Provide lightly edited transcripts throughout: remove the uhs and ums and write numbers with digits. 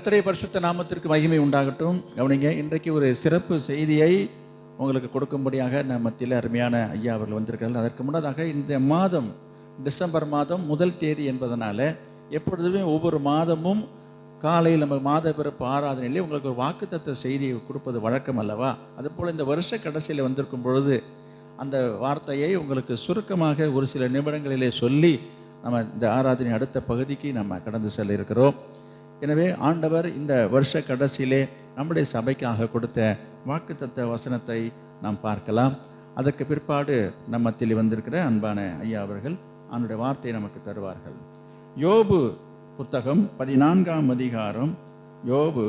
கர்த்தருடைய பரிசுத்த நாமத்திற்கு மகிமை உண்டாகட்டும். கவனிங்க, இன்றைக்கு ஒரு சிறப்பு செய்தியை உங்களுக்கு கொடுக்கும்படியாக நம்ம மத்தியில் அருமையான ஐயா அவர்கள் வந்திருக்கிறார்கள். அதற்கு முன்னதாக இந்த மாதம் டிசம்பர் மாதம் 1 தேதி என்பதனால எப்பொழுதுமே ஒவ்வொரு மாதமும் காலையில் நம்ம மாத பிறப்பு ஆராதனையிலே உங்களுக்கு ஒரு வாக்குத்தத்த செய்தியை கொடுப்பது வழக்கம் அல்லவா? அதுபோல் இந்த வருஷ கடைசியில் வந்திருக்கும் பொழுது அந்த வார்த்தையை உங்களுக்கு சுருக்கமாக ஒரு சில நிமிடங்களிலே சொல்லி நம்ம இந்த ஆராதனை அடுத்த பகுதிக்கு நம்ம கடந்து செல்ல இருக்கிறோம். எனவே ஆண்டவர் இந்த வருஷ கடைசியிலே நம்முடைய சபைக்காக கொடுத்த வாக்குத்தத்த வசனத்தை நாம் பார்க்கலாம். அதற்கு பிற்பாடு நம்மத்தில் வந்திருக்கிற அன்பான ஐயா அவர்கள் அவனுடைய வார்த்தையை நமக்கு தருவார்கள். யோபு புத்தகம் 14ஆம் அதிகாரம், யோபு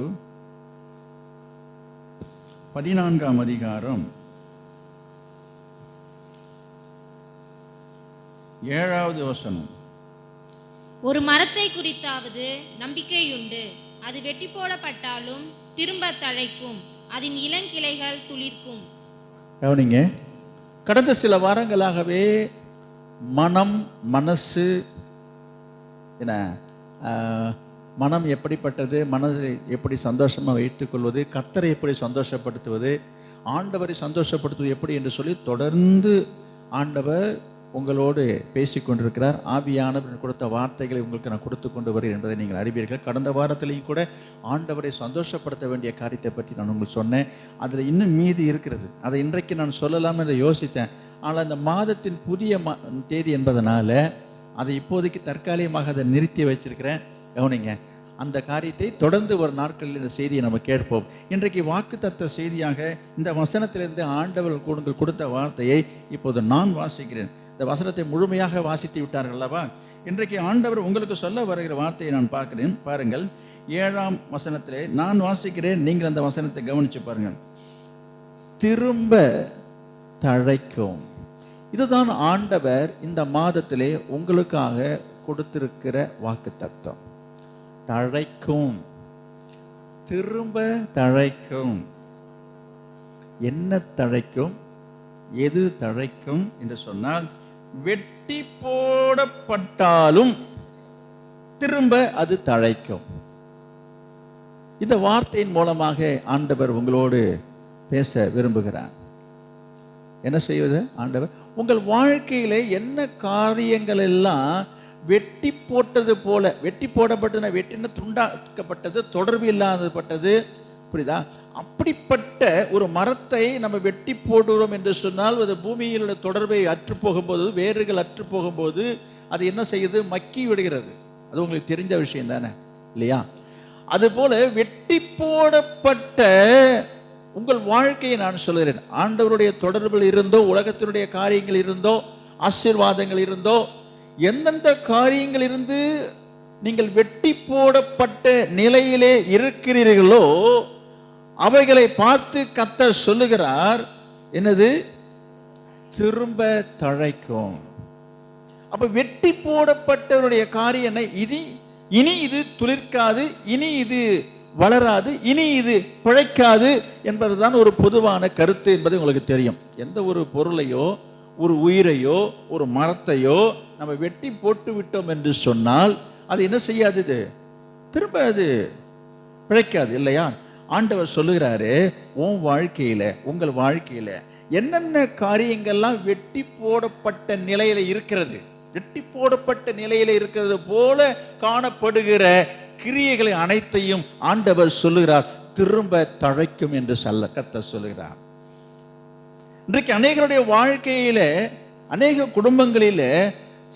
14ஆம் அதிகாரம் 7வது வசனம். ஒரு மரத்தை குறித்தாவது நம்பிக்கையுண்டு, அது வெட்டி போடப்பட்டாலும் திரும்ப தழைக்கும், அதன் இளங்கிளைகள் துளிர்க்கும். கவனிங்க, கடந்த சில வாரங்களாகவே மனசு என்ன, மனம் எப்படிப்பட்டது, மனதை எப்படி சந்தோஷமாக வைத்துக்கொள்வது, கர்த்தரை எப்படி சந்தோஷப்படுத்துவது, ஆண்டவரை சந்தோஷப்படுத்துவது எப்படி என்று சொல்லி தொடர்ந்து ஆண்டவர் உங்களோடு பேசி கொண்டிருக்கிறார். ஆவியானவர் கொடுத்த வார்த்தைகளை உங்களுக்கு நான் கொடுத்து கொண்டு வருகிறேன் என்பதை நீங்கள் அறிவீர்கள். கடந்த வாரத்திலையும் கூட ஆண்டவரை சந்தோஷப்படுத்த வேண்டிய காரியத்தை பற்றி நான் உங்களுக்கு சொன்னேன். அதில் இன்னும் மீதி இருக்கிறது. அதை இன்றைக்கு நான் சொல்லலாம் என்று யோசித்தேன். ஆனால் அந்த மாதத்தின் புதிய தேதி என்பதனால அதை இப்போதைக்கு தற்காலிகமாக அதை நிறுத்தி வச்சிருக்கிறேன். கவனிங்க, அந்த காரியத்தை தொடர்ந்து ஒரு நாட்களில் இந்த செய்தியை நம்ம கேட்போம். இன்றைக்கு வாக்குத்தத்த செய்தியாக இந்த வசனத்திலிருந்து ஆண்டவர் கொடுத்த வார்த்தையை இப்போது நான் வாசிக்கிறேன். இந்த வசனத்தை முழுமையாக வாசித்து விட்டார்கள் அல்லவா? இன்றைக்கு ஆண்டவர் உங்களுக்கு சொல்ல வருகிற வார்த்தையை நான் பார்க்கிறேன். பாருங்கள், 7ஆம் வசனத்திலே நான் வாசிக்கிறேன், நீங்கள் அந்த வசனத்தை கவனித்து பாருங்கள். திரும்ப தழைக்கும். இதுதான் ஆண்டவர் இந்த மாதத்திலே உங்களுக்காக கொடுத்திருக்கிற வாக்குத்தத்தம். தழைக்கும், திரும்ப தழைக்கும். என்ன தழைக்கும், எது தழைக்கும் என்று சொன்னால், வெட்டி போடப்பட்டாலும் திரும்ப அது தழைக்கும். இந்த வார்த்தையின் மூலமாக ஆண்டவர் உங்களோடு பேச விரும்புகிறார். என்ன செய்வது ஆண்டவர்? உங்கள் வாழ்க்கையில என்ன காரியங்கள் எல்லாம் வெட்டி போட்டது போல, வெட்டி போடப்பட்டதுன்னா வெட்டின துண்டாக்கப்பட்டது, தொடர்பு இல்லாதப்பட்டது, புரியுதா? அப்படிப்பட்ட ஒரு மரத்தை நம்ம வெட்டி போடுறோம் என்று சொன்னால், அது பூமியிலுள்ள தொடர்பை அற்று போகும்போது, வேர்கள் அற்று போகும்போது அது என்ன செய்யுது? மக்கி விடுகிறது. அது உங்களுக்கு தெரிஞ்ச விஷயம் தானே, இல்லையா? அதுபோல வெட்டி போடப்பட்ட உங்கள் வாழ்க்கையை நான் சொல்கிறேன். ஆண்டவருடைய தொடர்பில் இருந்தோ, உலகத்தினுடைய காரியங்கள் இருந்தோ, ஆசீர்வாதங்கள் இருந்தோ, எந்தெந்த காரியங்கள் இருந்து நீங்கள் வெட்டி போடப்பட்ட நிலையிலே இருக்கிறீர்களோ அவைகளை பார்த்து கர்த்தர் சொல்லுகிறார், என்னது? திரும்ப தழைக்கும். அப்ப வெட்டி போடப்பட்டவருடைய காரியம் என்ன? இனி இது துளிர்க்காது, இனி இது வளராது, இனி இது பிழைக்காது என்பதுதான் ஒரு பொதுவான கருத்து என்பது உங்களுக்கு தெரியும். எந்த ஒரு பொருளையோ, ஒரு உயிரையோ, ஒரு மரத்தையோ நம்ம வெட்டி போட்டு விட்டோம் என்று சொன்னால் அது என்ன செய்யாது? இது திரும்ப அது பிழைக்காது, இல்லையா? ஆண்டவர் சொல்லுகிறாரு, உன் வாழ்க்கையில, உங்கள் வாழ்க்கையில என்னென்ன காரியங்கள்லாம் வெட்டி போடப்பட்ட நிலையில இருக்கிறது, வெட்டி போடப்பட்ட நிலையில இருக்கிறது போல காணப்படுகிற கிரியைகளை அனைத்தையும் ஆண்டவர் சொல்லுகிறார், திரும்ப தழைக்கும் என்று கர்த்தர் சொல்லுகிறார். இன்றைக்கு அநேகருடைய வாழ்க்கையில, அநேக குடும்பங்களில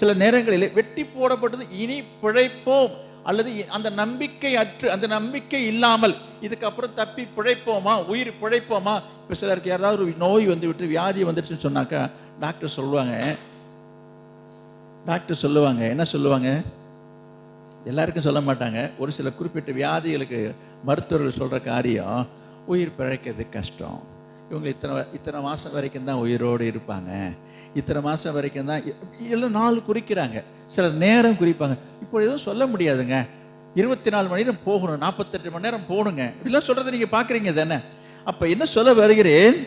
சில நேரங்களிலே வெட்டி போடப்பட்டது, இனி பிழைப்போம் அல்லது அந்த நம்பிக்கை அற்று, அந்த நம்பிக்கை இல்லாமல் இதுக்கப்புறம் தப்பி பிழைப்போமா, உயிர் பிழைப்போமா. இப்போ சிலருக்கு யாராவது ஒரு நோய் வந்து விட்டு, வியாதி வந்துடுச்சுன்னு சொன்னாக்கா டாக்டர் சொல்லுவாங்க என்ன சொல்லுவாங்க? எல்லாருக்கும் சொல்ல மாட்டாங்க. ஒரு சில குறிப்பிட்ட வியாதிகளுக்கு மருத்துவர்கள் சொல்கிற காரியம், உயிர் பிழைக்கிறது கஷ்டம், இவங்க இத்தனை மாதம் வரைக்கும் தான் உயிரோடு இருப்பாங்க, இத்தனை மாதம் வரைக்கும் தான், எல்லாம் நாள் குறிக்கிறாங்க, சில நேரம் குறிப்பாங்க. இப்போ எதுவும் சொல்ல முடியாதுங்க, 24 மணி நேரம் போகணும், 48 மணி நேரம் போகணுங்க, இப்படிலாம் சொல்கிறத நீங்கள் பார்க்குறீங்க தானே. அப்போ என்ன சொல்ல வருகிறேன்?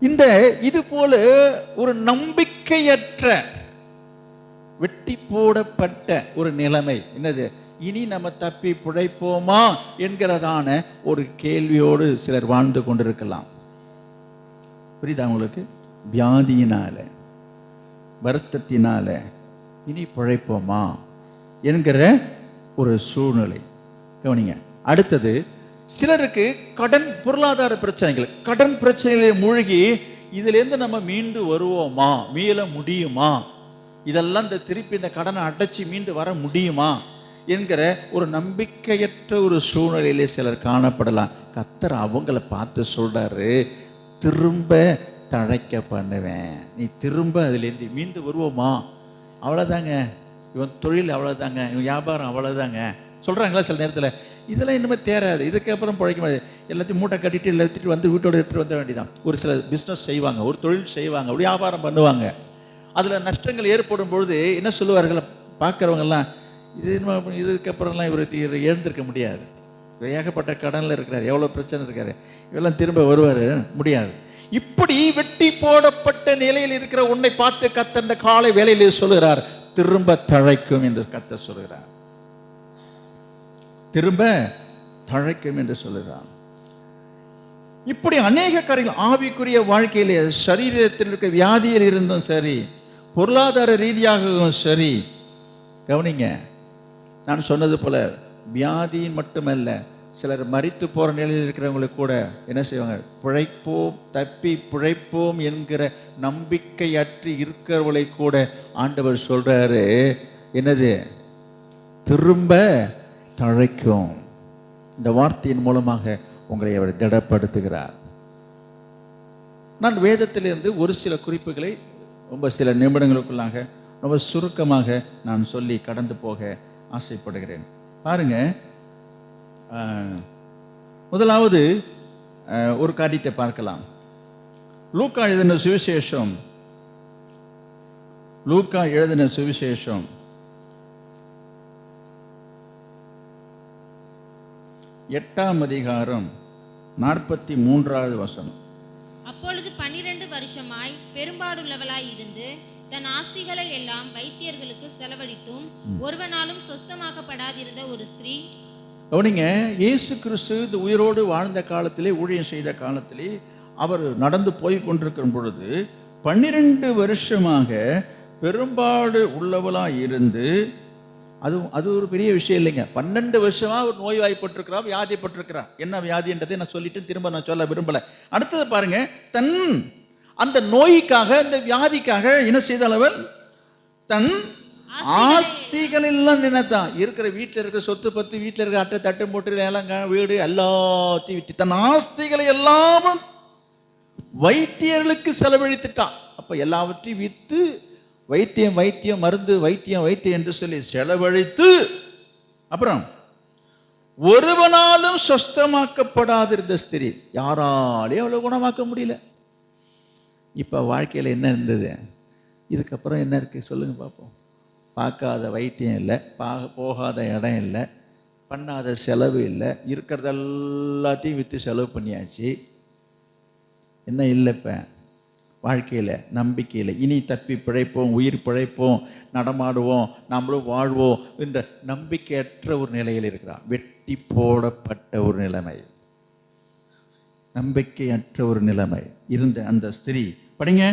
இந்த இது போல ஒரு நம்பிக்கையற்ற வெட்டி போடப்பட்ட ஒரு நிலைமை என்னது? இனி நம்ம தப்பி பிழைப்போமா என்கிறதான ஒரு கேள்வியோடு சிலர் வாழ்ந்து கொண்டிருக்கலாம். புரியுதா உங்களுக்கு? வியாதியினால, வருத்தத்தினால இனி பிழைப்போமா என்கிற ஒரு சூழ்நிலை. கவனிங்க. அடுத்தது, சிலருக்கு கடன், பொருளாதார பிரச்சனைகள், கடன் பிரச்சனைகளை மூழ்கி இதிலேருந்து நம்ம மீண்டு வருவோமா, மீள முடியுமா, இதெல்லாம் திருப்பி இந்த கடனை அடைச்சி மீண்டு வர முடியுமா என்கிற ஒரு நம்பிக்கையற்ற ஒரு சூழ்நிலையிலே சிலர் காணப்படலாம். கர்த்தர் அவங்கள பார்த்து சொல்றாரு, திரும்ப தழைக்க பண்ணுவேன், நீ திரும்ப அதுலேருந்து மீண்டு வருவோமா, அவ்வளோதாங்க, இவன் தொழில் அவ்வளோதாங்க, இவன் வியாபாரம் அவ்வளோதாங்க சொல்கிறாங்களா சில நேரத்தில். இதெல்லாம் இன்னுமே தேராது, இதுக்கப்புறம் பிழைக்க முடியாது, எல்லாத்தையும் மூட்டை கட்டிட்டு எல்லாத்தையும் வந்து வீட்டோட எடுத்துகிட்டு வந்த வேண்டியதான். ஒரு சில பிஸ்னஸ் செய்வாங்க, ஒரு தொழில் செய்வாங்க, ஒரு வியாபாரம் பண்ணுவாங்க. அதில் நஷ்டங்கள் ஏற்படும் பொழுது என்ன சொல்லுவார்கள் பார்க்குறவங்கெல்லாம், இதுக்கப்புறம்லாம் இவர் எழுந்திருக்க முடியாது, ஏகப்பட்ட கடனில் இருக்கிறார், எவ்வளோ பிரச்சனை இருக்காரு, இவெல்லாம் திரும்ப வருவார், முடியாது. இப்படி வெட்டி போடப்பட்ட நிலையில் இருக்கிற உன்னை பார்த்து கர்த்தர் இந்த காலை வேளையிலே சொல்லுகிறார், திரும்ப தழைக்கும் என்று கர்த்தர் சொல்லுகிறார். திரும்ப தழைக்கும் என்று சொல்லுகிறார். இப்படி அநேக காரியங்கள் ஆவிக்குரிய வாழ்க்கையிலே, சரீரத்தில் இருக்க வியாதியில் இருந்தும் சரி, பொருளாதார ரீதியாகவும் சரி. கவனிங்க, நான் சொன்னது போல வியாதியின் மட்டுமல்ல, சிலர் மரித்து போகிற நிலையில் இருக்கிறவங்களுக்கு கூட என்ன செய்வாங்க, பிழைப்போம், தப்பி பிழைப்போம் என்கிற நம்பிக்கையற்று இருக்கிறவர்களை கூட ஆண்டவர் சொல்றாரு, என்னது, திரும்ப தழைக்கும். இந்த வார்த்தையின் மூலமாக உங்களை அவர் திடப்படுத்துகிறார். நான் வேதத்திலிருந்து ஒரு சில குறிப்புகளை ரொம்ப சில நிமிடங்களுக்குள்ளாக ரொம்ப சுருக்கமாக நான் சொல்லி கடந்து போக ஆசைப்படுகிறேன். பாருங்க, முதலாவது ஒரு காரியத்தை பார்க்கலாம். லூக்கா எழுதின சுவிசேஷம், லூக்கா எழுதின சுவிசேஷம் 8ஆம் அதிகாரம் 43வது வசனம். அப்பொழுது 12 வருஷமாய் பெரும்பாடுள்ளவளாய் இருந்து தன் ஆஸ்திகளை எல்லாம் வைத்தியர்களுக்கு செலவழித்தும் ஒருவனாலும் சொஸ்தமாக்கப்படாதிருந்த ஒரு ஸ்திரீ. கவனிங்க, இயேசு கிறிஸ்து இந்த உயிரோடு வாழ்ந்த காலத்திலே, ஊழியம் செய்த காலத்திலே, அவர் நடந்து போய் கொண்டிருக்கிற பொழுது 12 வருஷமாக பெரும்பாடு உள்ளவளாய் இருந்து, அது ஒரு பெரிய விஷயம் இல்லைங்க. 12 வருஷமா ஒரு நோய்வாய்ப்பட்டிருக்கிறா, வியாதிப்பட்டிருக்கிறா. என்ன வியாதின்றதை நான் சொல்லிட்டு திரும்ப நான் சொல்ல விரும்பல. அடுத்தது பாருங்க, தன் அந்த நோய்க்காக, அந்த வியாதிக்காக என்ன செய்தால் அவள் தன் ஆஸ்திகள் எல்லாம் நினைத்தான். இருக்கிற வீட்டில் இருக்கிற சொத்து பத்து, வீட்டில் இருக்கிற அட்டை தட்டு மூட்டை எல்லாம், வீடு எல்லாத்தையும் விட்டு தன் ஆஸ்திகளை எல்லாமும் வைத்தியர்களுக்கு செலவழித்துட்டான். அப்ப எல்லாவற்றையும் வித்து வைத்தியம் வைத்தியம், மருந்து வைத்தியம் வைத்தியம் என்று சொல்லி செலவழித்து, அப்புறம் ஒருவனாலும் சொஸ்தமாக்கப்படாதிருந்த ஸ்திரீ, யாராலையும் அவ்வளவு குணமாக்க முடியல. இப்ப வாழ்க்கையில் என்ன இருந்தது, இதுக்கப்புறம் என்ன இருக்கு சொல்லுங்க பார்ப்போம். பார்க்காத வைத்தியம் இல்லை, போகாத இடம் இல்லை, பண்ணாத செலவு இல்லை, இருக்கிறது எல்லாத்தையும் விற்று செலவு பண்ணியாச்சு. என்ன இல்லை இப்போ வாழ்க்கையில், நம்பிக்கையில், இனி தப்பி பிழைப்போம், உயிர் பிழைப்போம், நடமாடுவோம், நம்மளும் வாழ்வோம் என்ற நம்பிக்கையற்ற ஒரு நிலையில் இருக்கிறார். வெட்டி போடப்பட்ட ஒரு நிலைமை, நம்பிக்கையற்ற ஒரு நிலைமை இருந்த அந்த ஸ்திரீ, படிங்க,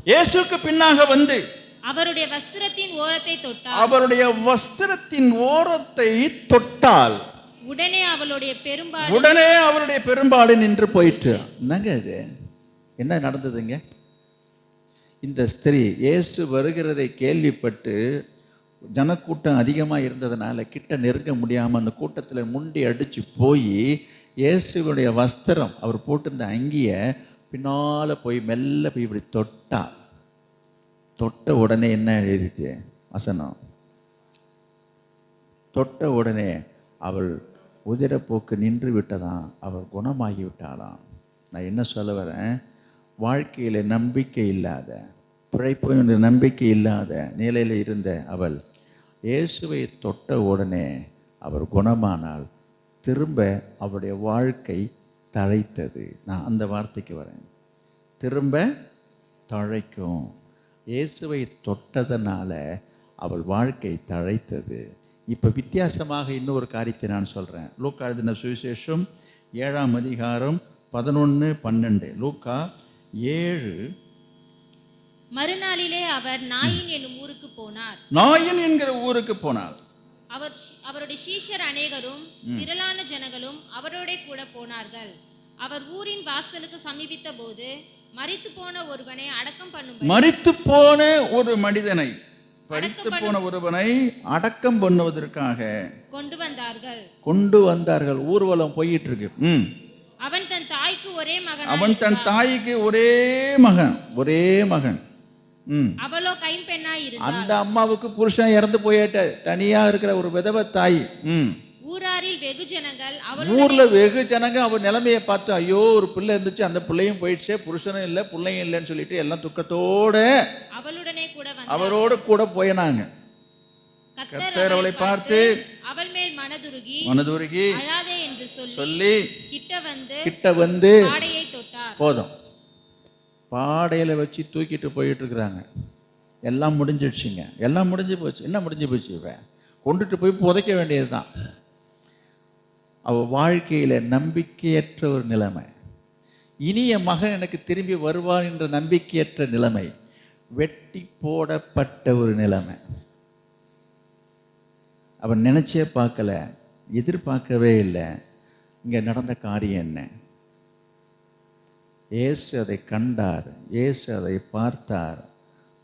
இயேசுக்கு பின்னாக வந்து அவருடைய வஸ்திரத்தின் ஓரத்தை தொட்டால், அவருடைய வஸ்திரத்தின் ஓரத்தை தொட்டால் உடனே அவளுடைய பெரும்பாடு நின்று போயிட்டு. என்னங்க இது, என்ன நடந்ததுங்க? இந்த ஸ்திரீ இயேசு வருகிறதை கேள்விப்பட்டு, ஜனக்கூட்டம் அதிகமாக இருந்ததுனால கிட்ட நெருங்க முடியாமல் அந்த கூட்டத்தில் முண்டி அடித்து போய் இயேசுடைய வஸ்திரம், அவர் போட்டிருந்த அங்கியை பின்னால் போய் மெல்ல போய் இப்படி தொட்டாள். தொட்ட உடனே என்ன எழுதிச்சு வசனம், தொட்ட உடனே அவள் உதிரப்போக்கு நின்று விட்டதான், அவள் குணமாகி விட்டாளாம். நான் என்ன சொல்ல வரேன், வாழ்க்கையில் நம்பிக்கை இல்லாத, பிழைப்பு நம்பிக்கை இல்லாத நிலையில் இருந்த அவள் இயேசுவை தொட்ட உடனே அவர் குணமானால், திரும்ப அவருடைய வாழ்க்கை தழைத்தது. நான் அந்த வார்த்தைக்கு வரேன், திரும்ப தழைக்கும். இயேசுவை தொட்டதனால அவள் வாழ்க்கை தழைத்தது. இப்போ வித்தியாசமாக இன்னொரு காரியத்தை நான் சொல்கிறேன். லூக்கா எழுதின சுவிசேஷம் 7ஆம் அதிகாரம் 11, 12. லூக்கா 7. மறுநாளிலே அவர் நாயின் என்னும் ஊருக்கு போனார். நாயின் என்கிற ஊருக்கு போனார். அவருடைய சீஷர் அநேகரும் திரளான ஜனங்களும் அவரோட கூட போனார்கள். அவர் ஊரின் வாசலுக்கு சமீபித்த போது மரித்து போன ஒருவனை அடக்கம் ஒரு மனிதனை அடக்கம் பண்ணுவதற்காக கொண்டு வந்தார்கள். ஊர்வலம் போயிட்டு இருக்கு. அவன் தன் தாய்க்கு ஒரே மகன். அவளோ கைம்பெண்ணாய் இருந்தாள். அந்த அம்மாவுக்கு புருஷன் இறந்து போயிட்ட, தனியா இருக்கிற ஒரு விதவை தாய். ஊர்ல வெகு ஜனங்க அவ நிலைமையை பார்த்து, ஐயோ ஒரு பிள்ளை இருந்துச்சு, அந்த பிள்ளையும் போயிடுச்சே, புருஷனும் இல்லை பிள்ளையும் இல்லைன்னு சொல்லிட்டு எல்லாம் துக்கத்தோட அவரோடு கூட போயினாங்க. கர்த்தர் அவளை பார்த்து அவள் மேல் மனதுருகி அழாதே என்று சொல்லி கிட்ட வந்து பாடையை தொட்டார். போதும், பாடையில வச்சு தூக்கிட்டு போயிட்டு இருக்கிறாங்க. எல்லாம் முடிஞ்சிடுச்சுங்க, எல்லாம் முடிஞ்சு போச்சு. என்ன முடிஞ்சு போச்சு? இவன் கொண்டுட்டு போய் புதைக்க வேண்டியதுதான். அவ வாழ்க்கையில நம்பிக்கையற்ற ஒரு நிலைமை, இனி என் மகன் எனக்கு திரும்பி வருவான் என்ற நம்பிக்கையற்ற நிலைமை, வெட்டி போடப்பட்ட ஒரு நிலைமை. அவன் நினைச்சே பார்க்கல, எதிர்பார்க்கவே இல்லை. இங்க நடந்த காரியம் என்ன? இயேசு அதை கண்டார், இயேசு அதை பார்த்தார்.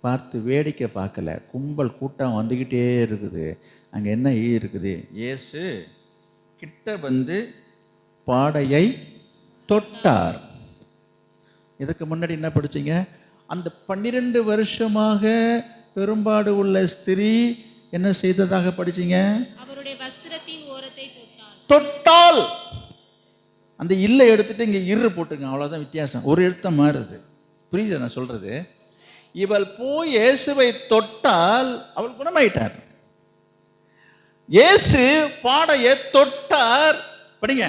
பார்த்து வேடிக்கை பார்க்கல. கும்பல் கூட்டம் வந்துக்கிட்டே இருக்குது. அங்கே என்ன இருக்குது? இயேசு கிட்ட வந்து பாடையை தொட்டார். இதுக்கு முன்னாடி என்ன படிச்சீங்க? அந்த 12 வருஷமாக பெரும்பாடு உள்ள ஸ்திரீ என்ன செய்ததாக படிச்சீங்க? அவருடைய வஸ்திரத்தின் ஓரத்தை தொட்டால். அந்த இல்லை எடுத்துட்டு இங்கே இரு போட்டுங்க, அவ்வளோதான் வித்தியாசம். ஒரு எழுத்த மாறுது. புரியுது நான் சொல்றது? இவள் போய் இயேசுவை தொட்டால் அவள் குணமாயிட்டார். இயேசு பாடையை தொட்டார். படிங்க.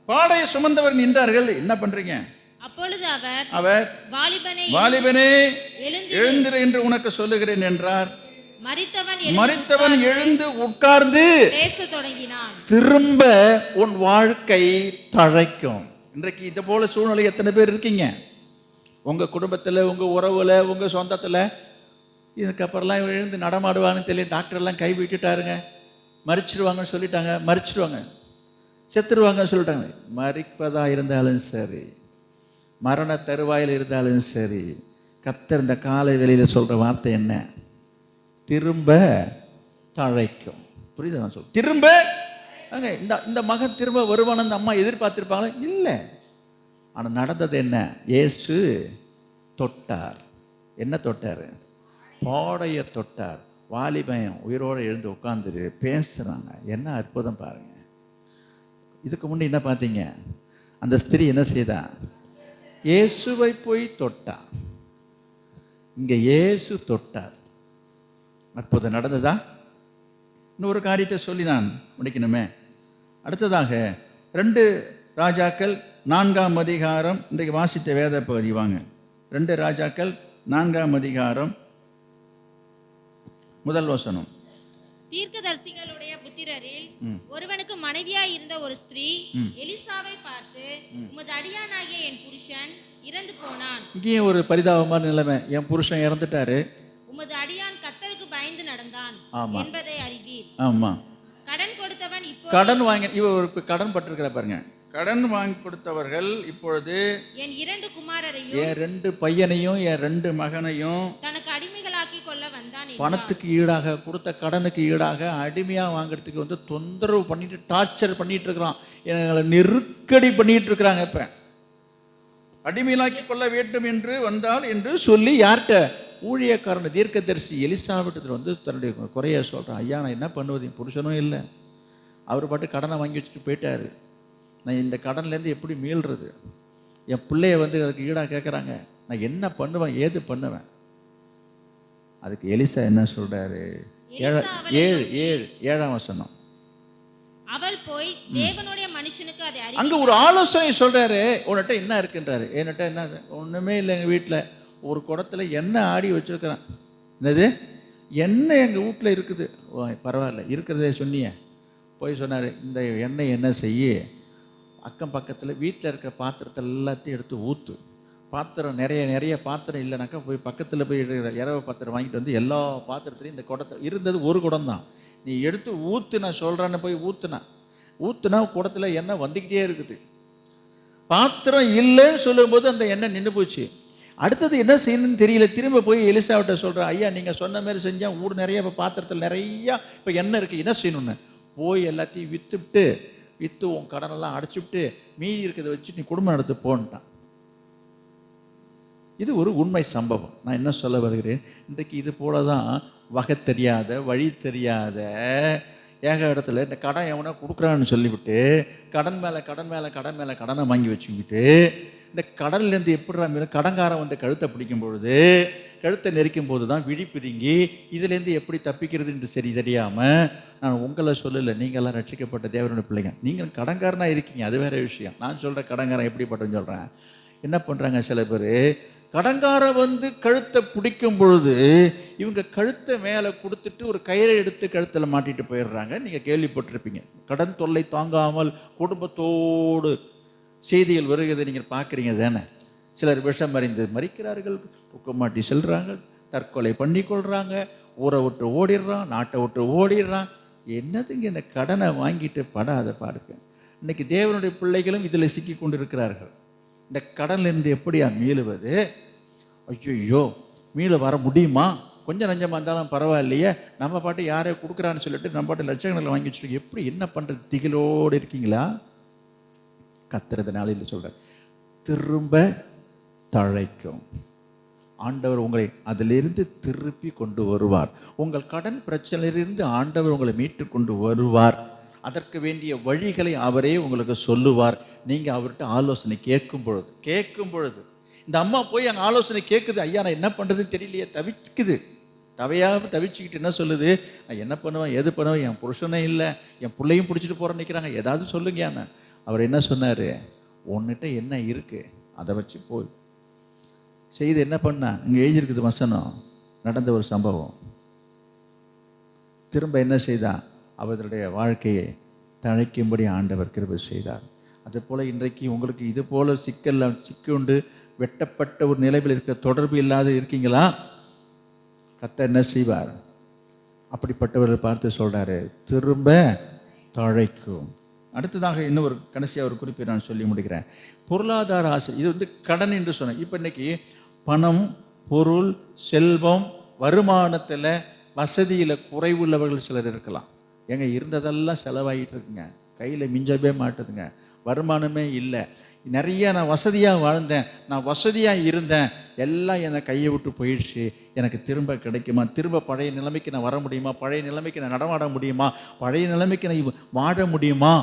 பாடையை சுமந்தவர் நின்றார்கள். என்ன பண்றீங்க? அப்பொழுது அவர் வாலிபனே எழுந்திரு என்று உனக்கு சொல்லுகிறேன் என்றார். மரித்தவன் எழுந்து உட்கார்ந்து பேசத் தொடங்கினான். திரும்ப உன் வாழ்க்கை தழைக்கும். இன்றைக்கு இது போல சூழ்நிலை எத்தனை பேர் இருக்கீங்க? உங்க குடும்பத்தில், உங்க உறவுல, உங்க சொந்தத்துல. இதுக்கப்புறம்லாம் எழுந்து நடமாடுவான்னு தெரியல. டாக்டர்லாம் கை விட்டுட்டாருங்க. மறிச்சிடுவாங்கன்னு சொல்லிட்டாங்க. மறிச்சிடுவாங்க, செத்துருவாங்கன்னு சொல்லிட்டாங்க. மறிப்பதா இருந்தாலும் சரி, மரண தருவாயில் இருந்தாலும் சரி, கர்த்தர் இந்த காலை வெளியில சொல்ற வார்த்தை என்ன? திரும்ப தழைக்கும். புரியுது நான் சொல்ல? திரும்ப இந்த மகன் திரும்ப வருவான அந்த அம்மா எதிர்பார்த்திருப்பாங்களா? இல்லை. ஆனால் நடந்தது என்ன? இயேசு தொட்டார். என்ன தொட்டார்? பாடையை தொட்டார். வாலிபன் உயிரோடு எழுந்து உட்காந்துரு பேசுறாங்க. என்ன அற்புதம் பாருங்க. இதுக்கு முன்னே என்ன பார்த்தீங்க? அந்த ஸ்திரீ என்ன செய்தா? இயேசுவை போய் தொட்டா. இங்க இயேசு தொட்டார். அற்புதம் நடந்ததா? இன்னொரு காரியத்தை சொல்லி நான் முடிக்கணுமே. அடுத்ததாக 2 ராஜாக்கள் 4ஆம் அதிகாரம். இன்றைக்கு வாசித்த வேத பகுதி வாங்க. 2 ராஜாக்கள் 4ஆம் அதிகாரம் 1 வசனம். தீர்க்கதரிசிகளுடைய புத்திரரில் ஒருவனுக்கு மனைவியாய் இருந்த ஒரு ஸ்திரீ எலிசாவை பார்த்து, உமது அடியானாகிய என் புருஷன் இறந்து போனான். இங்கேயும் ஒரு பரிதாபமான நிலைமை. என் புருஷன் இறந்துட்டாரு, உமது அடியான் கர்த்தருக்கு பயந்து நடந்தான் என்பதை அறிவீர். ஆமா. கடன் கொடுத்தவன் இப்போ கடன் வாங்கி இவர் கடன் பட்டிருக்கிற பாருங்க. கடன் வாங்கி கொடுத்தவர்கள் இப்பொழுது என் 2 குமாரரையும், என் 2 பையனையும், என் 2 மகனையும் தனக்கு அடிமைகளாக்கி கொள்ள வந்தான். பணத்துக்கு ஈடாக கொடுத்த கடனுக்கு ஈடாக அடிமையா வாங்கிறதுக்கு வந்து தொந்தரவு பண்ணிட்டு, டார்ச்சர் பண்ணிட்டு இருக்கிறான். எங்களை நெருக்கடி பண்ணிட்டு இருக்கிறாங்க. இப்ப அடிமையிலாக்கி கொள்ள வேண்டும் என்று வந்தால் என்று சொல்லி யார்கிட்ட? ஊழியக்காரன் தீர்க்கதரிசி எலிசாவிட்டத்தில் வந்து தன்னுடைய குறைய சொல்கிறான். ஐயா, நான் என்ன பண்ணுவது? என் புருஷனும் இல்லை, அவர் பாட்டு கடனை வாங்கி வச்சுட்டு போயிட்டாரு. நான் இந்த கடன்லேருந்து எப்படி மீள்றது? என் பிள்ளைய வந்து அதுக்கு ஈடாக கேட்குறாங்க. நான் என்ன பண்ணுவேன், ஏது பண்ணுவேன்? அதுக்கு எலிசா என்ன சொல்கிறாரு? 7ஆம் வசனம். அவள் போய் தேவனுடைய மனுஷனுக்கு அதை அங்கே ஒரு ஆலோசனை சொல்கிறாரு. உன்கிட்ட என்ன இருக்குன்றாரு. என்கிட்ட என்ன? ஒன்றுமே இல்லை. எங்கள் வீட்டில் ஒரு குடத்துல எண்ணெய் ஆடி வச்சிருக்கிறேன். என்னது? எண்ணெய் எங்கள் வீட்டில் இருக்குது. ஓ பரவாயில்ல, இருக்கிறதே சொன்னியே. போய் சொன்னார், இந்த எண்ணெய் என்ன செய்ய, அக்கம் பக்கத்தில் வீட்டில் இருக்கிற பாத்திரத்தை எல்லாத்தையும் எடுத்து ஊற்று. பாத்திரம் நிறைய பாத்திரம் இல்லைனாக்கா போய் பக்கத்தில் போய் இரவு பாத்திரம் வாங்கிட்டு வந்து எல்லா பாத்திரத்துலையும் இந்த குடத்தை, இருந்தது ஒரு குடம் தான், நீ எடுத்து ஊற்று, நான் சொல்கிறேன்னு போய் ஊற்றுனா குடத்தில் எண்ணெய் வந்துக்கிட்டே இருக்குது. பாத்திரம் இல்லைன்னு சொல்லும்போது அந்த எண்ணெய் நின்று போச்சு. அடுத்தது என்ன செய்யணும்னு தெரியல. திரும்ப போய் எலிசாவிட்ட சொல்கிறேன், ஐயா நீங்கள் சொன்ன மாதிரி செஞ்சால் ஊர் நிறைய இப்போ பாத்திரத்தில் நிறையா இப்போ எண்ணெய் இருக்குது, என்ன செய்யணும்னு. போய் எல்லாத்தையும் விற்று உன் கடனெல்லாம் அடைச்சிவிட்டு மீதி இருக்கிறத வச்சு நீ குடும்பம் நடத்து போன்ட்டான். இது ஒரு உண்மை சம்பவம். நான் என்ன சொல்ல வருகிறேன், இன்றைக்கு இது போல தான் வகை தெரியாத, வழி தெரியாத ஏக இடத்துல இந்த கடன் எவனா கொடுக்குறான்னு சொல்லிவிட்டு கடன் மேலே கடனை வாங்கி வச்சுக்கிட்டு இந்த கடல்லேருந்து எப்படி கடன்காரன் வந்து கழுத்தை பிடிக்கும் பொழுது, கழுத்தை நெரிக்கும் போது தான் விழி பிதுங்கி இதுலேருந்து எப்படி தப்பிக்கிறதுன்னு சரி தெரியாமல், நான் உங்களை சொல்லலை, நீங்கள்லாம் ரட்சிக்கப்பட்ட தேவனுடைய பிள்ளைங்க, நீங்கள் கடன்காரனாக இருக்கீங்க, அது வேறு விஷயம். நான் சொல்கிற கடன்காரன் எப்படிப்பட்டன்னு சொல்கிறேன். என்ன பண்ணுறாங்க சில பேர், கடன்காரன் வந்து கழுத்தை பிடிக்கும் பொழுது இவங்க கழுத்தை மேலே கொடுத்துட்டு ஒரு கயிறை எடுத்து கழுத்தில் மாட்டிட்டு போயிடுறாங்க. நீங்கள் கேள்விப்பட்டிருப்பீங்க, கடன் தொல்லை தாங்காமல் குடும்பத்தோடு செய்திகள் வருகிறதை நீங்கள் பார்க்குறீங்க தானே. சிலர் விஷம் அறிந்து மறிக்கிறார்கள், தூக்கமாட்டி செல்கிறாங்க, தற்கொலை பண்ணி கொள்கிறாங்க, ஊரை விட்டு ஓடிடுறான், நாட்டை விட்டு ஓடிடுறான். என்னதுங்க இந்த கடனை வாங்கிட்டு படாத பாடுங்க. இன்னைக்கு தேவனுடைய பிள்ளைகளும் இதில் சிக்கி கொண்டு இருக்கிறார்கள். இந்த கடன்லேருந்து எப்படியா மீளுவது? ஐயோ மீள வர முடியுமா? கொஞ்சம் நஞ்சமாக இருந்தாலும் பரவாயில்லையே, நம்ம பாட்டு யாரோ கொடுக்குறான்னு சொல்லிட்டு நம்ம பாட்டு லட்சக்கணக்கில் வாங்கி வச்சுட்டு எப்படி என்ன பண்ணுறது திகிலோடு இருக்கீங்களா? கத்துறது நாளில் சொல்கிறேன், திரும்ப தழைக்கும். ஆண்டவர் உங்களை அதிலிருந்து திருப்பி கொண்டு வருவார். உங்கள் கடன் பிரச்சனையிலிருந்து ஆண்டவர் உங்களை மீட்டு கொண்டு வருவார். அதற்கு வேண்டிய வழிகளை அவரே உங்களுக்கு சொல்லுவார். நீங்கள் அவர்கிட்ட ஆலோசனை கேட்கும் பொழுது இந்த அம்மா போய் அங்கே ஆலோசனை கேட்குது, ஐயா நான் என்ன பண்ணுறதுன்னு தெரியலையே, தவிச்சுக்கிட்டு என்ன சொல்லுது, நான் என்ன பண்ணுவேன் எது பண்ணுவேன், என் புருஷனே இல்லை, என் பிள்ளையும் பிடிச்சிட்டு போகிறேன்னு நிற்கிறாங்க, ஏதாவது சொல்லுங்கன்னு. அவர் என்ன சொன்னார், உன்கிட்ட என்ன இருக்குது அதை வச்சு போய் செய்து என்ன பண்ண. இங்கே எழுதியிருக்குது வசனம், நடந்த ஒரு சம்பவம். திரும்ப என்ன செய்தான், அவர்களுடைய வாழ்க்கையை தழைக்கும்படி ஆண்டவர் கிருபை செய்தார். அதுபோல் இன்றைக்கு உங்களுக்கு இது போல் சிக்கொண்டு வெட்டப்பட்ட ஒரு நிலையில் இருக்க தொடர்பு இல்லாத இருக்கீங்களா? கர்த்தர் என்ன செய்வார், அப்படிப்பட்டவர்கள் பார்த்து சொல்கிறாரு, திரும்ப தழைக்கும். அடுத்ததாக இன்னும் ஒரு கடைசியாக ஒரு குறிப்பை நான் சொல்லி முடிக்கிறேன். பொருளாதார ஆசை, இது வந்து கடன் என்று சொன்னேன். இப்போ இன்னைக்கு பணம், பொருள், செல்வம், வருமானத்தில் வசதியில் குறைவுள்ளவர்கள் சிலர் இருக்கலாம். எங்க இருந்ததெல்லாம் செலவாகிட்டு இருக்குங்க, கையில் மிஞ்சவே மாட்டுதுங்க, வருமானமே இல்லை, நிறைய நான் வசதியாக வாழ்ந்தேன், நான் வசதியாக இருந்தேன், எல்லாம் என்னை கையை விட்டு போயிடுச்சு, எனக்கு திரும்ப கிடைக்குமா, திரும்ப பழைய நிலைமைக்கு நான் வர முடியுமா, பழைய நிலைமைக்கு நான் நடமாட முடியுமா, பழைய நிலைமைக்கு நான் வாழ முடியுமா?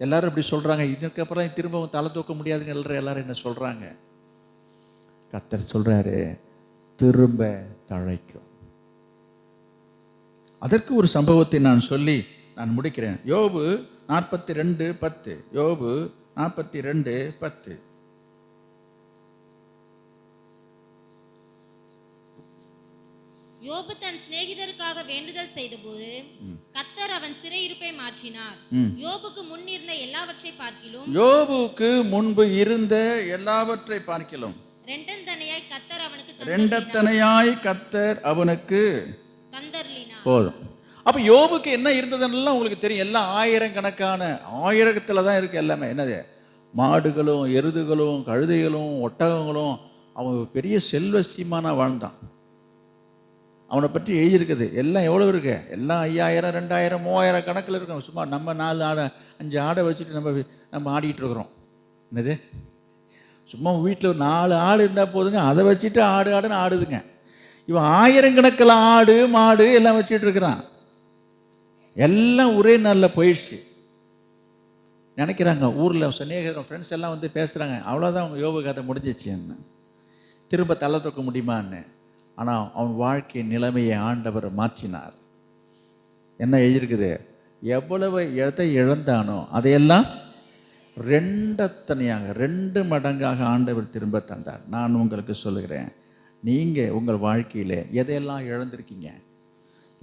எல்லாரும் இப்படி சொல்கிறாங்க. இதுக்கப்புறம் திரும்பவும் தலை தூக்க முடியாதுன்னு எல்லாரும் என்ன சொல்கிறாங்க. கர்த்தர் சொல்கிறாரு, திரும்ப தழைக்கும். அதற்கு ஒரு சம்பவத்தை நான் சொல்லி நான் முடிக்கிறேன். யோபு 42:10. யோபு 42:10. யோபு தன் சிநேகிதருக்காக வேண்டுதல் செய்தபோது கர்த்தர் அவன் சிறையிருப்பை மாற்றினார். யோபுக்கு முன் இருந்த எல்லாவற்றை பார்க்கிலும், யோபுக்கு முன்பு இருந்த எல்லாவற்றை பார்க்கிலும் ரெண்டத்தனையாய் கர்த்தர் அவனுக்கு தந்தருளினார். போதும். அப்போ யோபுக்கு என்ன இருந்ததுன்னெல்லாம் உங்களுக்கு தெரியும். எல்லாம் ஆயிரக்கணக்கான, ஆயிரத்தில் தான் இருக்குது எல்லாமே. என்னது, மாடுகளும் எருதுகளும் கழுதைகளும் ஒட்டகங்களும். அவன் பெரிய செல்வ சீமானா வாழ்ந்தான். அவனை பற்றி எழுதியிருக்குது. எல்லாம் எவ்வளோ இருக்கு, எல்லாம் 5000, 2000, 3000 கணக்கில் இருக்கும். சும்மா நம்ம 4 ஆடை 5 ஆடை வச்சுட்டு நம்ம ஆடிக்கிட்டு இருக்கிறோம். என்னது, சும்மா வீட்டில் 4 ஆடு இருந்தால் போதுங்க, அதை வச்சுட்டு ஆடுன்னு ஆடுதுங்க. இவன் 1000 கணக்கில் ஆடு மாடு எல்லாம் வச்சுட்டு இருக்கிறான். எல்லாம் ஒரே நாளில் போயிடுச்சு. நினைக்கிறாங்க ஊரில் சொன்னேன், ஃப்ரெண்ட்ஸ் எல்லாம் வந்து பேசுகிறாங்க, அவ்வளோதான் அவங்க யோபு கதை முடிஞ்சிச்சுன்னு, திரும்ப தலை தூக்க முடியுமான்னு. ஆனால் அவன் வாழ்க்கை நிலைமையை ஆண்டவர் மாற்றினார். என்ன எழுதியிருக்குது, எவ்வளவு எதை இழந்தானோ அதையெல்லாம் 2 மடங்காக ஆண்டவர் திரும்ப தந்தார். நான் உங்களுக்கு சொல்லுகிறேன், நீங்கள் உங்கள் வாழ்க்கையில் எதையெல்லாம் இழந்திருக்கீங்க,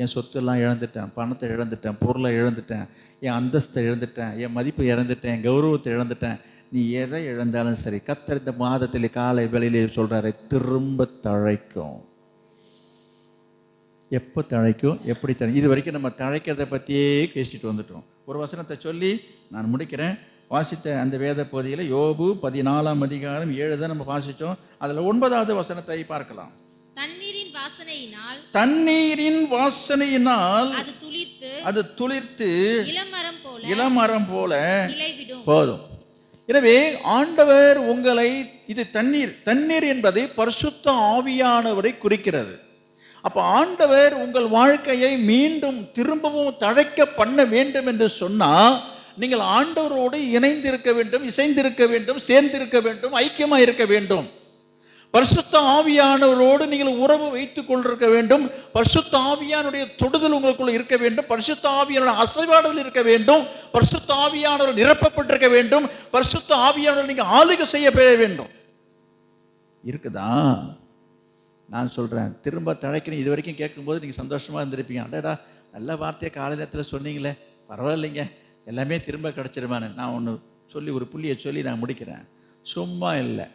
என் சொத்தெல்லாம் இழந்துட்டேன், பணத்தை இழந்துட்டேன், பொருளை இழந்துட்டேன், என் அந்தஸ்தை இழந்துட்டேன், என் மதிப்பை இழந்துட்டேன், என் கௌரவத்தை இழந்துட்டேன். நீ எதை இழந்தாலும் சரி, கர்த்தர் இந்த மாதத்தில் காலை வேளையிலே சொல்கிறாரு, திரும்ப தழைக்கும். எப்போ தழைக்கும், எப்படி தழை? இது வரைக்கும் நம்ம தழைக்கிறத பற்றியே பேசிட்டு வந்துட்டோம். ஒரு வசனத்தை சொல்லி நான் முடிக்கிறேன். வாசித்த அந்த வேத பகுதியில் யோபு 14ஆம் அதிகாரம் 7 தான் நம்ம வாசித்தோம். அதில் 9வது வசனத்தை பார்க்கலாம். தண்ணீரின் வாசனையினால் அது துளிர்த்து இளமரம் போல இலைவிடும். போதும். எனவே ஆண்டவர் உங்களை, இது தண்ணீர் என்பது பரிசுத்த ஆவியானவரை குறிக்கிறது. அப்போ ஆண்டவர் உங்கள் வாழ்க்கையை மீண்டும் திரும்பவும் தழைக்க பண்ண வேண்டும் என்று சொன்னால், நீங்கள் ஆண்டவரோடு இணைந்திருக்க வேண்டும், இசைந்திருக்க வேண்டும், சேர்ந்திருக்க வேண்டும், ஐக்கியமாக இருக்க வேண்டும். பரிசுத்த ஆவியானவரோடு நீங்கள் உறவு வைத்துக் கொண்டிருக்க வேண்டும். பரிசுத்த ஆவியானுடைய தொடுதல் உங்களுக்குள்ள இருக்க வேண்டும். பரிசுத்த ஆவியானுடைய அசைவாடுதல் இருக்க வேண்டும். பரிசுத்த ஆவியானவர் நிரப்பப்பட்டிருக்க வேண்டும். பரிசுத்த ஆவியானவர் நீங்கள் ஆளுகை செய்யப்பட வேண்டும். இருக்குதா? நான் சொல்கிறேன், திரும்ப தழைக்கணும். இது வரைக்கும் கேட்கும்போது நீங்கள் சந்தோஷமாக இருந்திருப்பீங்க. அடடா, நல்ல வார்த்தையை காலை நேரத்தில் சொன்னீங்களே, பரவாயில்லைங்க, எல்லாமே திரும்ப கிடச்சிருமான்னு. நான் ஒன்று சொல்லி, ஒரு புள்ளியை சொல்லி நான் முடிக்கிறேன். சும்மா இல்லை,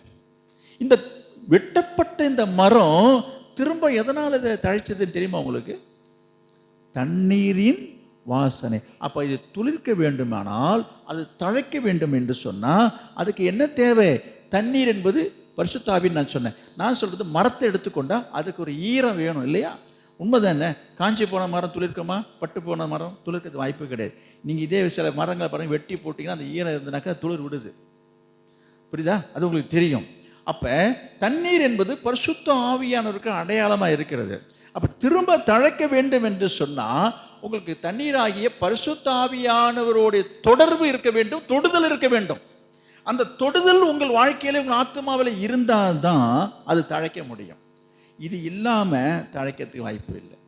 இந்த வெட்டப்பட்ட இந்த மரம் திரும்ப எதனால் இதை தழைச்சதுன்னு தெரியுமா உங்களுக்கு? தண்ணீரின் வாசனை. அப்போ இது துளிர்க்க வேண்டுமானால், அது தழைக்க வேண்டும் என்று சொன்னால் அதுக்கு என்ன தேவை? தண்ணீர் என்பது பரிசுத்த ஆவின்னு நான் சொன்னேன். நான் சொல்கிறது, மரத்தை எடுத்துக்கொண்டா அதுக்கு ஒரு ஈரம் வேணும் இல்லையா? உண்மைதானே? காஞ்சி போன மரம் துளிர்க்குமா? பட்டு போன மரம் துளிர்க்கிறது வாய்ப்பு கிடையாது. நீங்கள் இதே சில மரங்களை பாருங்கள், வெட்டி போட்டிங்கன்னா அந்த ஈரம் இருந்ததுனாக்கா துளிர் விடுது. புரியுதா? அது உங்களுக்கு தெரியும். அப்போ தண்ணீர் என்பது பரிசுத்த ஆவியானவருக்கு அடையாளமாக இருக்கிறது. அப்போ திரும்ப தழைக்க வேண்டும் என்று சொன்னால் உங்களுக்கு தண்ணீராகிய பரிசுத்த ஆவியானவருடைய தொடர்பு இருக்க வேண்டும், தொடுதல் இருக்க வேண்டும். அந்த தொடுதல் உங்கள் வாழ்க்கையில், உங்கள் ஆத்மாவில் இருந்தால் தான் அது தழைக்க முடியும். இது இல்லாமல் தழைக்கிறதுக்கு வாய்ப்பு இல்லை.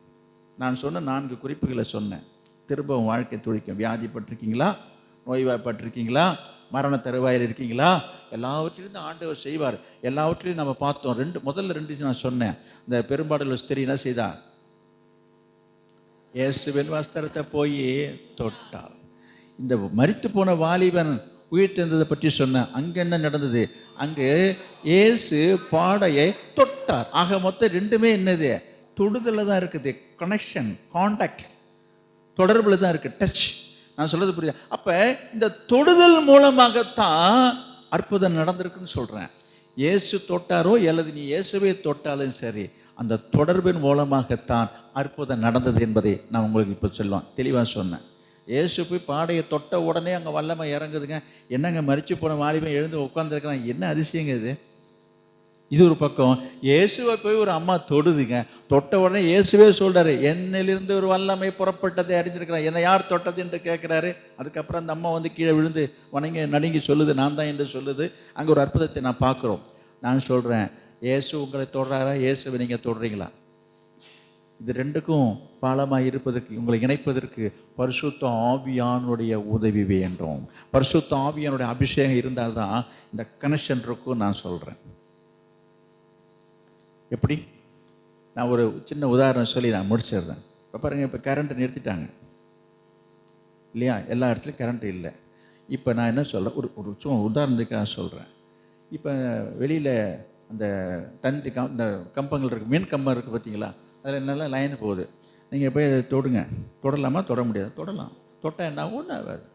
நான் சொன்ன 4 குறிப்புகளை சொன்னேன். திரும்ப வாழ்க்கை துழிக்கும். வியாதிப்பட்டிருக்கீங்களா? நோய்வாய்ப்பட்டிருக்கீங்களா? மரண தருவாயில் இருக்கீங்களா? எல்லாவற்றிலும் ஆண்டவர் செய்வார். எல்லாவற்றிலையும் நம்ம பார்த்தோம். முதல்ல 2 நான் சொன்னேன். இந்த பெரும்பாடுள்ள ஸ்திரீ என்ன செய்தா? இயேசுவின் வஸ்திரத்தை போய் தொட்டாள். இந்த மரித்து போன வாலிபன் உயிர்த்தெழுந்ததை பற்றி சொன்னேன். அங்கே என்ன நடந்தது? அங்கே இயேசு பாடையை தொட்டார். ஆக மொத்தம் 2மே என்னது? தொடுதலில் தான் இருக்குது. கனெக்ஷன், கான்டாக்ட், தொடர்பில் தான் இருக்குது. டச். நான் சொல்றது புரியுது? அப்போ இந்த தொடுதல் மூலமாகத்தான் அற்புதம் நடந்திருக்குன்னு சொல்கிறேன். இயேசு தொட்டாரோ அல்லது நீ இயேசுவே தொட்டாலும் சரி, அந்த தொடர்பின் மூலமாகத்தான் அற்புதம் நடந்தது என்பதை நான் உங்களுக்கு இப்போ சொல்லுவேன். தெளிவாக சொன்னேன். இயேசு போய் பாடையை தொட்ட உடனே அங்கே வல்லமை இறங்குதுங்க. என்னங்க மரிச்சு போன வாலிபன் எழுந்து உட்காந்துருக்கிறான், என்ன அதிசயங்க இது? இது ஒரு பக்கம். இயேசுவை போய் ஒரு அம்மா தொடுதுங்க. தொட்ட உடனே இயேசுவே சொல்கிறாரு, என்னிலிருந்து ஒரு வல்லமை புறப்பட்டதை அறிஞ்சிருக்கிறான், என்னை யார் தொட்டது என்று கேட்குறாரு. அதுக்கப்புறம் அந்த அம்மா வந்து கீழே விழுந்து வணங்கி நடுங்கி சொல்லுது, நான் தான் என்று சொல்லுது. அங்கே ஒரு அற்புதத்தை நான் பார்க்குறோம். நான் சொல்கிறேன், இயேசு உங்களை தொடுறாரா? இயேசுவை நீங்கள் தொடுறீங்களா? இது 2க்கும் பாலமாக இருப்பதற்கு, உங்களை இணைப்பதற்கு பரிசுத்த ஆவியானுடைய உதவி வேண்டும். பரிசுத்த ஆவியானுடைய அபிஷேகம் இருந்தால்தான் இந்த கனெக்ஷன் இருக்கும். நான் சொல்கிறேன். எப்படி? நான் ஒரு சின்ன உதாரணம் சொல்லி நான் முடிச்சிடுறேன். இப்போ பாருங்கள், இப்போ கரண்ட்டு நிறுத்திட்டாங்க இல்லையா? எல்லா இடத்துலையும் கரண்ட்டு இல்லை. இப்போ நான் என்ன சொல்கிறேன், ஒரு சும்மா உதாரணத்துக்காக சொல்கிறேன். இப்போ வெளியில் அந்த தந்தி இந்த கம்பங்கள் இருக்குது, மின் கம்பம் இருக்குது பார்த்தீங்களா? அதில் நல்லா லைன் போகுது. நீங்கள் போய் அதை தொடுங்க. தொடலாமா? தொட முடியாது. தொடலாம். தொட்டால் என்ன? ஒன்றும் ஆகாது.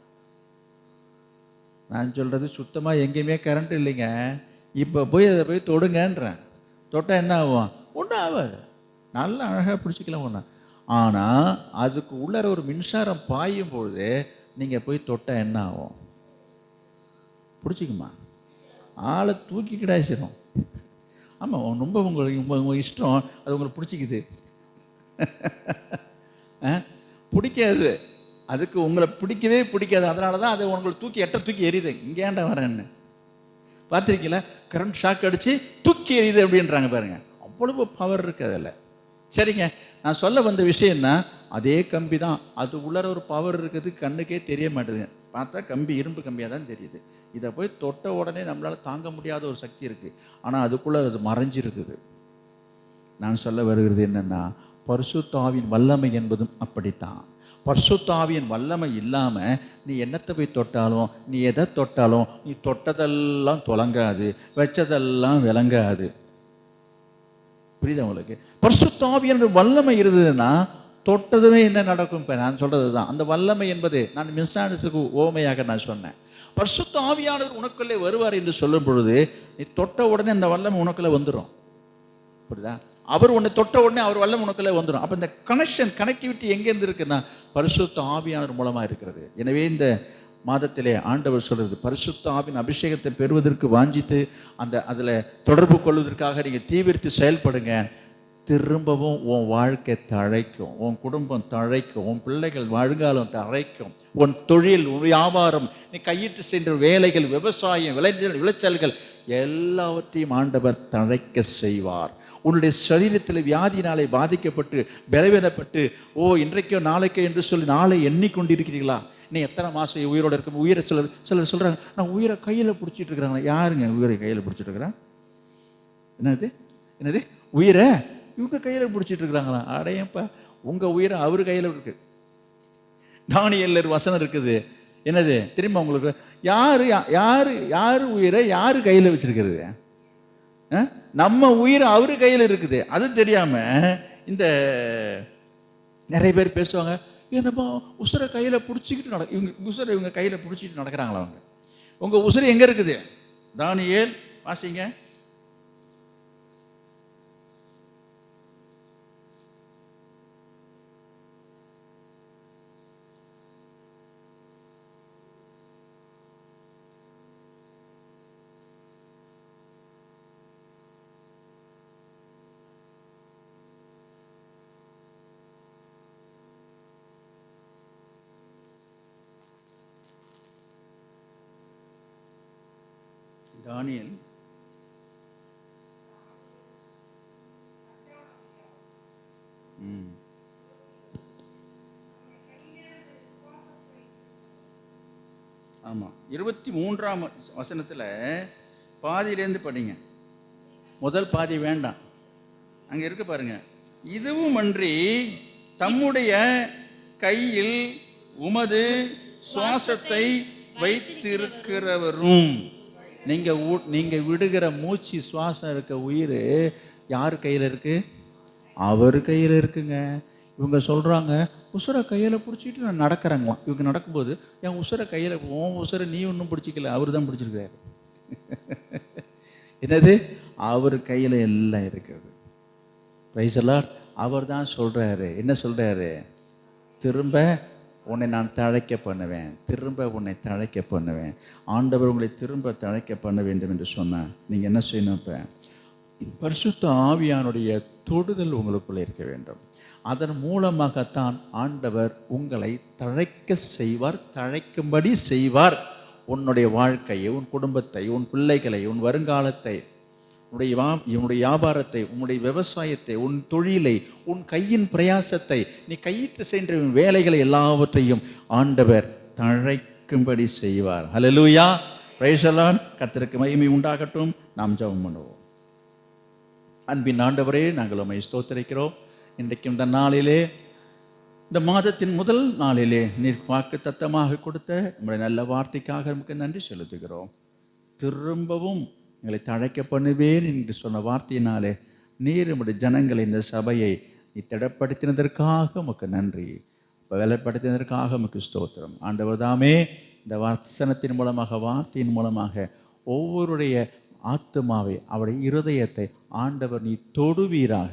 நான் சொல்கிறது, சுத்தமாக எங்கேயுமே கரண்ட் இல்லைங்க. இப்போ போய் அதை போய் தொடுங்கன்றேன். தொட்டால் என்ன ஆகும்? ஒன்றும் ஆகாது. நல்லா அழகாக பிடிச்சிக்கலாம் ஒன்று. ஆனால் அதுக்கு உள்ளார ஒரு மின்சாரம் பாயும் பொழுது நீங்கள் போய் தொட்டால் என்ன ஆகும்? பிடிச்சிக்குமா? ஆளை தூக்கி கிடாச்சிடும். ஆமாம், ரொம்ப உங்களுக்கு இஷ்டம், அது உங்களுக்கு பிடிச்சிக்குது. பிடிக்காது, அதுக்கு உங்களை பிடிக்கவே பிடிக்காது. அதனால தான் அது உங்களை தூக்கி எரியுது. இங்கே ஏன்டா வரேன்னு பார்த்துருக்கீங்களா? கரண்ட் ஷாக் அடித்து தூக்கி எரியுது அப்படின்றாங்க பாருங்கள். அவ்வளவு பவர் இருக்குது அதில். சரிங்க, நான் சொல்ல வந்த விஷயம்னா, அதே கம்பி தான், அது உள்ளார ஒரு பவர் இருக்குது, கண்ணுக்கே தெரிய மாட்டேதுங்க. பார்த்தா கம்பி இரும்பு கம்பியாக தான் தெரியுது. இதை போய் தொட்ட உடனே நம்மளால் தாங்க முடியாத ஒரு சக்தி இருக்குது. ஆனால் அதுக்குள்ளே அது மறைஞ்சிருக்குது. நான் சொல்ல வருகிறது என்னென்னா, பரிசுத்த ஆவியின் வல்லமை என்பதும் அப்படித்தான். பரிசுத்த ஆவியின் வல்லமை இல்லாமல் நீ என்னத்தை போய் தொட்டாலும், நீ எதை தொட்டாலும், நீ தொட்டதெல்லாம் தொலங்காது, வச்சதெல்லாம் விளங்காது. புரியுதா உங்களுக்கு? பரிசுத்த ஆவியான வல்லமை இருந்ததுன்னா தொட்டதுமே என்ன நடக்கும்? இப்போ நான் சொல்கிறது தான் அந்த வல்லமை என்பது. நான் மின்சாரத்துக்கு ஓமையாக நான் சொன்னேன். பரிசுத்த ஆவியானவர் உனக்குள்ளே வருவார் என்று சொல்லும் பொழுது நீ தொட்ட உடனே அந்த வல்லமை உனக்குள்ளே வந்துடும். புரியுதா? அவர் உன்னை தொட்ட உடனே அவர் வல்லமை உனக்குள்ளே வந்துடும். அப்போ இந்த கனெக்டிவிட்டி எங்கேருந்து இருக்குன்னா பரிசுத்த ஆவியானவர் மூலமாக இருக்கிறது. எனவே இந்த மாதத்திலே ஆண்டவர் சொல்கிறது, பரிசுத்த ஆவியின் அபிஷேகத்தை பெறுவதற்கு வாஞ்சித்து அதில் தொடர்பு கொள்வதற்காக நீங்கள் தீவிரித்து செயல்படுங்க. திரும்பவும் உன் வாழ்க்கை தழைக்கும், உன் குடும்பம் தழைக்கும், உன் பிள்ளைகள் வருங்காலம் தழைக்கும், உன் தொழில், உன் வியாபாரம், நீ கையிட்டு சென்ற வேலைகள், விவசாயம், விளைச்சல்கள் எல்லாவற்றையும் ஆண்டவர் தழைக்க செய்வார். உன்னுடைய சரீரத்தில் வியாதியினாலே பாதிக்கப்பட்டு பலவீனப்பட்டு இன்றைக்கோ நாளைக்கோ என்று சொல்லி நாளை எண்ணிக்கொண்டிருக்கிறீர்களா? நீ எத்தனை மாதம் உயிரோடு இருக்கும்? உயிரை சிலர் சொல்கிறாங்க, நான் உயிரை கையில் பிடிச்சிட்டு இருக்கிறாங்க. யாருங்க உயிரை கையில் பிடிச்சிட்டு இருக்கிறேன்? என்னது உயிரை இவங்க கையில் பிடிச்சிட்டு இருக்கிறாங்களா? அடையப்பா, உங்கள் உயிரை அவர் கையில் இருக்கு. தானியேல் ஒரு வசனம் இருக்குது. என்னது திரும்ப உங்களுக்கு? யாரு உயிரை யாரு கையில் வச்சிருக்கிறது? நம்ம உயிர் அவரு கையில் இருக்குது. அது தெரியாம இந்த நிறைய பேர் பேசுவாங்க, என்னப்பா உசுரை கையில் பிடிச்சிக்கிட்டு இவங்க கையில் பிடிச்சிட்டு நடக்கிறாங்களா? அவங்க உங்க உசுறு எங்க இருக்குது? தானியேல் வாசிங்க. தானியேல் ஆமாம் 23ஆம் வசனத்தில் பாதியிலேருந்து படிங்க. முதல் பாதி வேண்டாம், அங்கே இருக்கு பாருங்க. இதுவும் அன்றி தம்முடைய கையில் உமது சுவாசத்தை வைத்திருக்கிறவரும். நீங்க விடுகிற மூச்சு சுவாசம் இருக்க உயிர் யார் கையில் இருக்கு? அவர் கையில் இருக்குங்க. இவங்க சொல்றாங்க உசுரை கையில் பிடிச்சிட்டு நான் நடக்கிறேங்களாம். இவங்க நடக்கும்போது என் உசுரை கையில், உன் உசுரை நீ ஒன்றும் பிடிச்சிக்கல, அவர் தான் பிடிச்சிருக்காரு. என்னது? அவர் கையில் எல்லாம் இருக்கிறது. Praise the Lord. அவர் தான் சொல்றாரு. என்ன சொல்றாரு? திரும்ப உன்னை நான் தழைக்க பண்ணுவேன், திரும்ப உன்னை தழைக்க பண்ணுவேன். ஆண்டவர் உங்களை திரும்ப தழைக்க பண்ண வேண்டும் என்று சொன்னார். நீங்கள் என்ன செய்யணும்? இப்போ பரிசுத்த ஆவியானுடைய தொடுதல் உங்களுக்குள்ளே இருக்க வேண்டும். அதன் மூலமாகத்தான் ஆண்டவர் உங்களை தழைக்க செய்வார், தழைக்கும்படி செய்வார். உன்னுடைய வாழ்க்கையை, உன் குடும்பத்தை, உன் பிள்ளைகளை, உன் வருங்காலத்தை, உன்னுடைய வியாபாரத்தை, உன்னுடைய விவசாயத்தை, உன் தொழிலை, உன் கையின் பிரயாசத்தை, நீ கையிட்டு சென்ற வேலைகளை எல்லாவற்றையும் ஆண்டவர் தழைக்கும்படி செய்வார். ஹல்லேலூயா, பிரைஸ் தி லார்ட். கர்த்தருக்கு மகிமை உண்டாகட்டும். நாம் ஜெபம் பண்ணுவோம். அன்பின் ஆண்டவரே, நாங்கள் உம்மை ஸ்தோத்திரிக்கிறோம். இன்றைக்கும் இந்த நாளிலே, இந்த மாதத்தின் முதல் நாளிலே நீர் வாக்குத்தத்தமாக கொடுத்த நம்முடைய நல்ல வார்த்தைக்காக நமக்கு நன்றி செலுத்துகிறோம். திரும்பவும் எங்களை தழைக்க பண்ணுவேன் என்று சொன்ன வார்த்தையினாலே நீர் நம்முடைய ஜனங்களை, இந்த சபையை நீ திடப்படுத்தினதற்காக உமக்கு நன்றி, வேலைப்படுத்தினதற்காக உமக்கு ஸ்தோத்திரம். ஆண்டவர் தாமே இந்த வசனத்தின் மூலமாக, வார்த்தையின் மூலமாக ஒவ்வொருடைய ஆத்துமாவை, அவருடைய இருதயத்தை ஆண்டவர் நீ தொடுவீராக.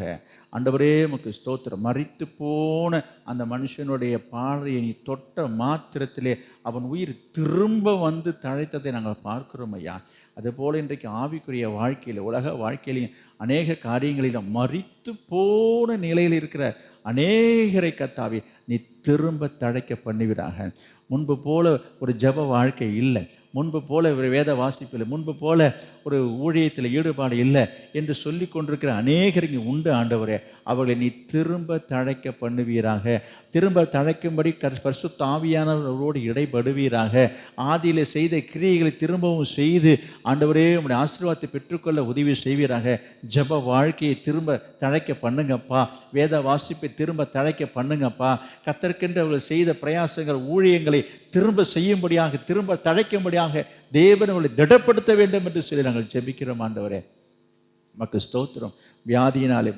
ஆண்டவரே உமக்கு ஸ்தோத்திரம். மரித்து போன அந்த மனுஷனுடைய பாறையை நீ தொட்ட மாத்திரத்திலே அவன் உயிர் திரும்ப வந்து தழைத்ததை நாங்கள் பார்க்கிறோம் ஐயா. அதுபோல் இன்றைக்கு ஆவிக்குரிய வாழ்க்கையில், உலக வாழ்க்கையிலையும் அநேக காரியங்களிலும் மரித்து போன நிலையில் இருக்கிற அநேகரை கர்த்தாவே நீ திரும்ப தழைக்க பண்ணுவீராக. முன்பு போல ஒரு ஜெப வாழ்க்கை இல்லை, முன்பு போல ஒரு வேத வாசிப்பில்லை, முன்பு போல ஒரு ஊழியத்தில் ஈடுபாடு இல்லை என்று சொல்லி கொண்டிருக்கிற அநேகர் இங்கே உண்டு ஆண்டவரே. அவர்களை நீ திரும்ப தழைக்க பண்ணுவீராக, திரும்ப தழைக்கும்படி பரிசுத்த ஆவியானவரோடு இடைபடுவீராக. ஆதியில் செய்த கிரியைகளை திரும்பவும் செய்து ஆண்டவரே உம்முடைய ஆசீர்வாதத்தை பெற்றுக்கொள்ள உதவி செய்வீராக. ஜெப வாழ்க்கையை திரும்ப தழைக்க பண்ணுங்கப்பா, வேத வாசிப்பை திரும்ப தழைக்க பண்ணுங்கப்பா. கர்த்தருக்கென்று அவர்கள் செய்த பிரயாசங்கள் ஊழியங்களை திரும்ப செய்யும்படியாக, திரும்ப தழைக்கும்படியாக தேவன் அவர்களை திடப்படுத்த வேண்டும் என்று சொல்லி நாங்கள் ஜெபிக்கிறோம் ஆண்டவரே. நமக்கு ஸ்தோத்திரம். வியாதியினாலே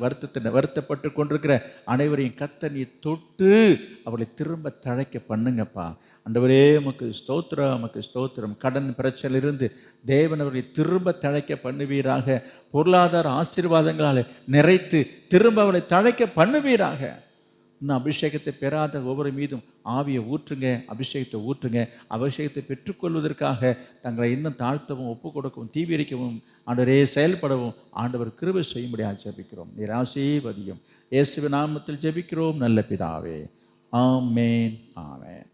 வருத்தப்பட்டு கொண்டிருக்கிற அனைவரையும் கர்த்தர் நீ தொட்டு அவர்களை திரும்ப தழைக்க பண்ணுங்கப்பா ஆண்டவரே. உமக்கு ஸ்தோத்திரம், உமக்கு ஸ்தோத்திரம். கடன் பிரச்சனையிலிருந்து தேவன் அவர்களை திரும்ப தழைக்க பண்ணுவீராக. பொருளாதார ஆசீர்வாதங்களால் நிறைத்து திரும்ப அவர்களை தழைக்க பண்ணுவீராக. இன்னும் அபிஷேகத்தை பெறாத ஒவ்வொரு மீதும் ஆவியை ஊற்றுங்க, அபிஷேகத்தை ஊற்றுங்க. அபிஷேகத்தை பெற்றுக்கொள்வதற்காக தங்களை இன்னும் தாழ்த்தவும், ஒப்பு கொடுக்கவும், தீவிரிக்கவும், ஆண்டவரே செயல்படவும் ஆண்டவர் கிருபை செய்யும்படியாக ஜெபிக்கிறோம். நீர் ஆசீர்வதியும். இயேசுவின் நாமத்தில் ஜெபிக்கிறோம் நல்ல பிதாவே. ஆமென், ஆமென்.